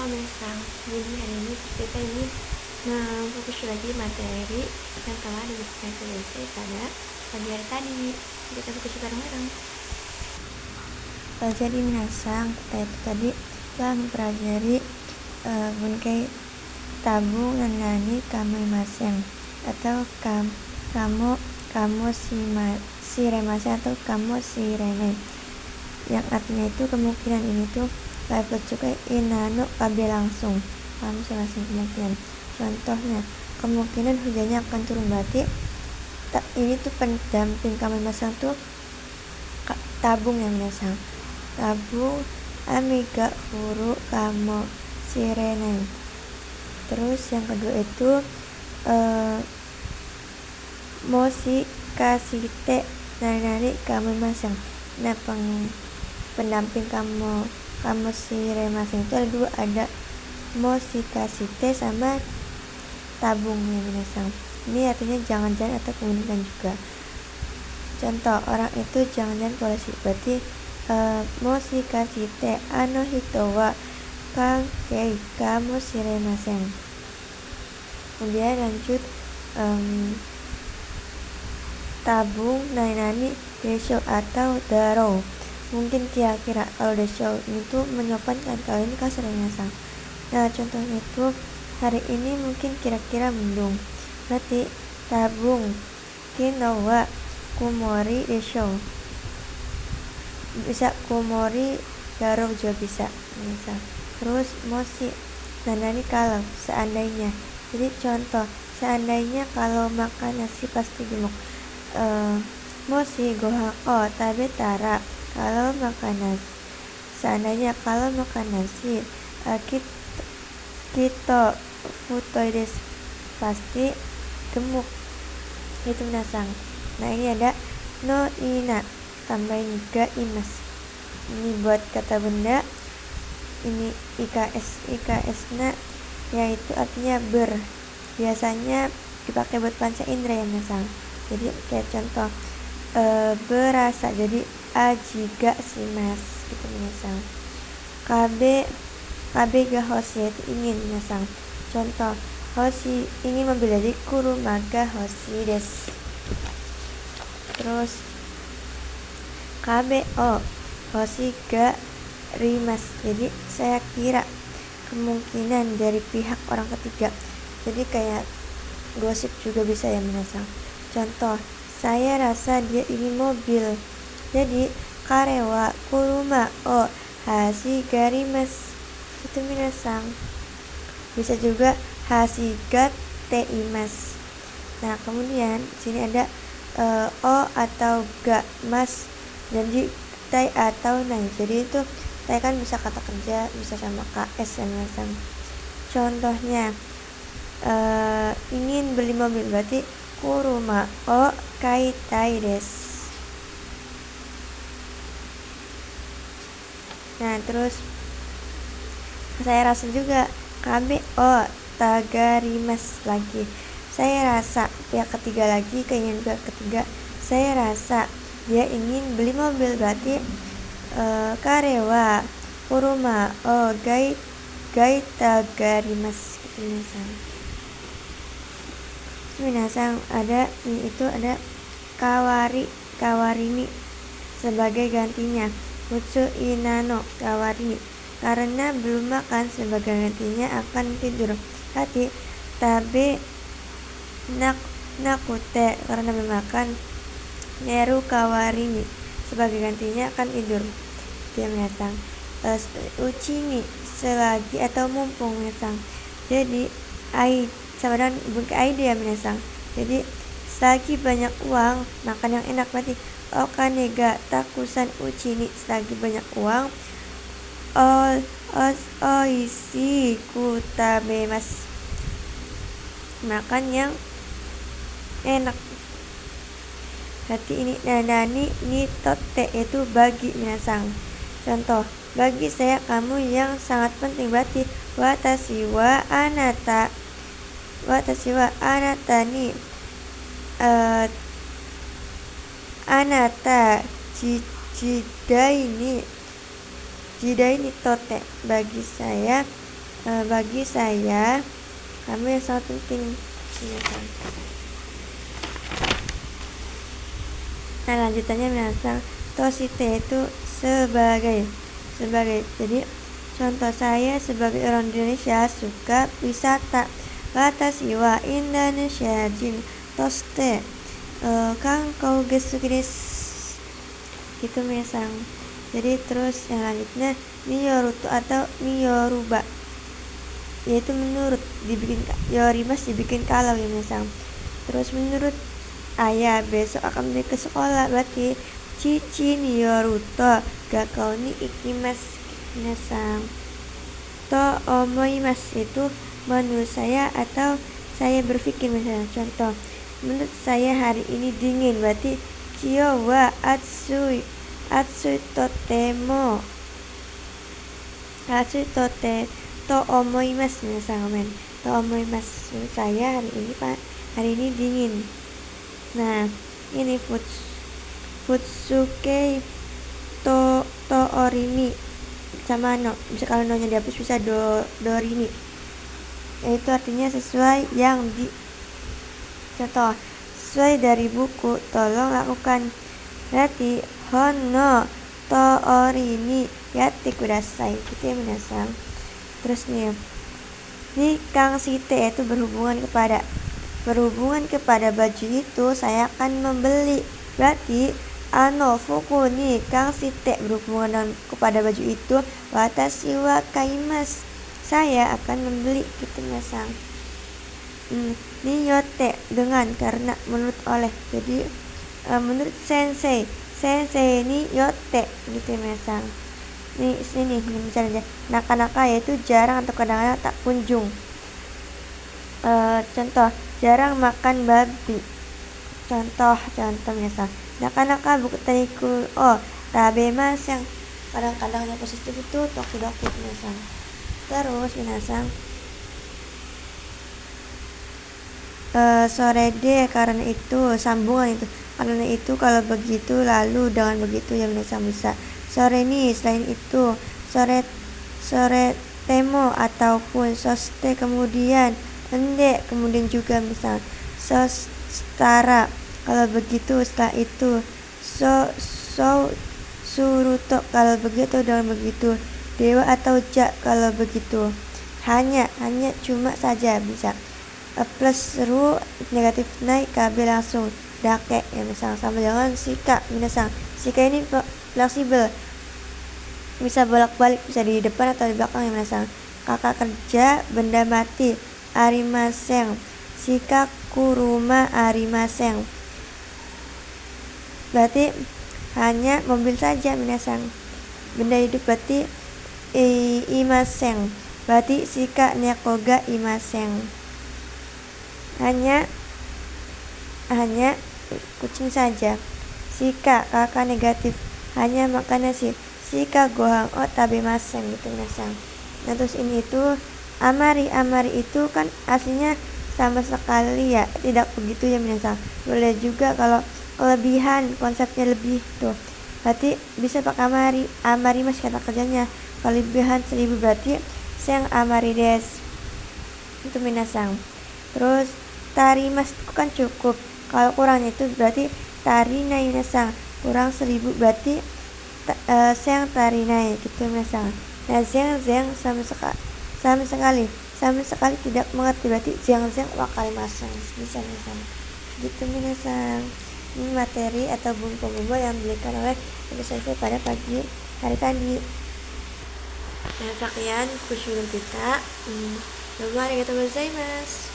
Halo Mesang, jadi hari ini kita fokus lagi materi yang telah diberikan selesai pada pagi hari tadi. Kita fokus bareng-bareng. Jadi minasang, kita itu tadi telah mempelajari bunkai tabung nani kamimaseng atau kamu si remase atau kamu si rene, yang artinya itu kemungkinan ini tuh level cukai inano kabe langsung, kamu langsung kemungkinan. Contohnya, kemungkinan hujannya akan turun, berarti ini tuh pendamping kamimaseng tuh tabung yang minasang, tabung amiga furu kamo sirene. Terus yang kedua itu mosi kasite nari kamimaseng. Nah, pendamping kamu siremasen itu ada dua, ada mosi kasite sama tabung yang minasang. Ini artinya jangan-jangan atau kemungkinan juga. Contoh, orang itu jangan-jangan polisi, berarti mosi kasite ano hito wa kankei kamu siremasen. Kemudian lanjut, tabung nani desho atau daro, mungkin kira-kira. Kalau desho itu menyopankan, kalau ini kasar minasang. Nah, contohnya itu hari ini mungkin kira-kira mendung, berarti tabung kinowa kumori desho, bisa kumori daro juga bisa misal. Terus mosi nani kalau seandainya, jadi contoh seandainya kalau makan nasi pasti gemuk. Mosi gohan o tabetara, kalau makan nasi, seandainya kalau makan nasi kito futoi desu, pasti gemuk, itu minasang. Nah, ini ada no ina tambahin ga imas, ini buat kata benda, ini IKS na yaitu artinya ber, biasanya dipakai buat panca indera ya minasang. Jadi kayak contoh berasa, jadi ajiga shimas, gitu minasang. Kabe ga hoshi itu ingin minasang. Contoh, hoshi ingin membeli, jadi kuruma ga hoshi desu. Terus kabe o hoshi ga rimas, jadi saya kira, kemungkinan dari pihak orang ketiga, jadi kayak gosip juga bisa ya minasang. Contoh, saya rasa dia ingin mobil, jadi karewa kuruma o hashi ga rimas, itu minasang. Bisa juga hashi ga te imas. Nah, kemudian sini ada o atau ga mas, jadi tai atau nai, jadi itu tai kan bisa kata kerja, bisa sama KS ya minasang. Contohnya ingin beli mobil, berarti kuruma o kaitai desu. Nah, terus saya rasa juga, kabe o tagarimas lagi, saya rasa. Pihak ketiga lagi, keinginan pihak ketiga, saya rasa dia ingin beli mobil, berarti karewa kuruma o gai tagarimas, gitu minasang. Minasang ada itu ada kawarini sebagai gantinya, utsu inano kawarini, karena belum makan, sebagai gantinya akan tidur. Berarti tabe nakute, karena belum makan, neru kawarini, sebagai gantinya akan tidur, dia minasang. Uchini selagi atau mumpung minasang, jadi sama dengan bunkai ide ya minasang. Jadi selagi banyak uang, makan yang enak, berarti okane ga takusan uchini, selagi banyak uang, oishi kutabemas, makan yang enak. Berarti ini nani ni tote, itu bagi minasang. Contoh, bagi saya kamu yang sangat penting, berarti watashi wa anata ni anata jidai ni tote, bagi saya bagi saya kamu yang sangat penting. Minasang. Nah, lanjutannya minasang, toshite itu sebagai. Jadi contoh, saya sebagai orang Indonesia suka wisata. Watashi wa Indonesia jin toshite kankou ga suki desu. Gitu minasang. Jadi terus yang lanjutnya miyoruto atau miyoruba, yaitu menurut, dibikin yorimas dibikin kalau ya minasang. Terus menurut ayah besok akan pergi ke sekolah, berarti cici ni yoruto gakkou ni ikimasu minasang. To omoimasu itu menurut saya atau saya berpikir misalnya. Contoh, menurut saya hari ini dingin, berarti chiyo wa atsui totemo atsui to omoimasu minasang. To omoimasu, menurut saya hari ini dingin. Nah, ini futsuke to orimi sama no, bisa kalau no nya dihapus bisa dorimi, itu artinya sesuai yang di. Contoh, sesuai dari buku, tolong lakukan. Berarti hono to orimi yatte kudasai, gitu ya minasang. Terus nih, ini kang site itu berhubungan kepada baju itu saya akan membeli. Berarti fuku ni kang site berhubungan kepada baju itu, watashi wa kaimasu, saya akan membeli, gitu minasang. Ni yote dengan, karena, menurut, oleh. Jadi menurut sensei ni yote, gitu minasang. Nih sini misalnya naka-naka yaitu jarang atau kadang-kadang tak kunjung. Contoh, jarang makan babi. Contoh minasang, naka-naka buku taniku tabemasu, yang kadang-kadang yang positif itu tokidoki minasang. Terus minasang, sore de, karena itu, sambungan itu, karena itu, kalau begitu, lalu, dengan begitu ya minasang bisa. Sore ni, selain itu. Sore temo ataupun soste, kemudian. Ende, kemudian juga misal. Setara, kalau begitu, setelah itu. Suruto, kalau begitu, dengan begitu. Dewa atau ja, kalau begitu. Hanya, cuma saja bisa. Plus ru, negatif naik, KB langsung dake ya misal. Sama dengan sika minasang. Sika ini fleksibel, bisa bolak-balik, bisa di depan atau di belakang ya minasang. Kakak kerja, benda mati, arimaseng. Sika kuruma arimaseng, berarti hanya mobil saja minasang. Benda hidup berarti imaseng, berarti sika nekoga imaseng. Hanya kucing saja. Sika, kakak negatif, hanya makan nasi. Sika gohang tabemasen, gitu minasang. Nah, terus ini itu amari itu kan aslinya sama sekali ya tidak begitu ya minasang. Boleh juga kalau kelebihan, konsepnya lebih tuh, berarti bisa pakai amari mas kata kerjanya. Kelebihan 1000 berarti seng amari des, itu minasang. Terus tarimas itu kan cukup, kalau kurangnya itu berarti tarinai minasang. Kurang 1000 berarti seng tarinai, gitu minasang. Nah, zeng sama sekali tidak mengerti, berarti zeng wakarimasang, bisa minasang. Gitu minasang. Ini materi atau bumbu yang diberikan oleh Ibu Sensei pada pagi hari tadi. Nah, sekian kursus kita. Domo arigatou gozaimasu.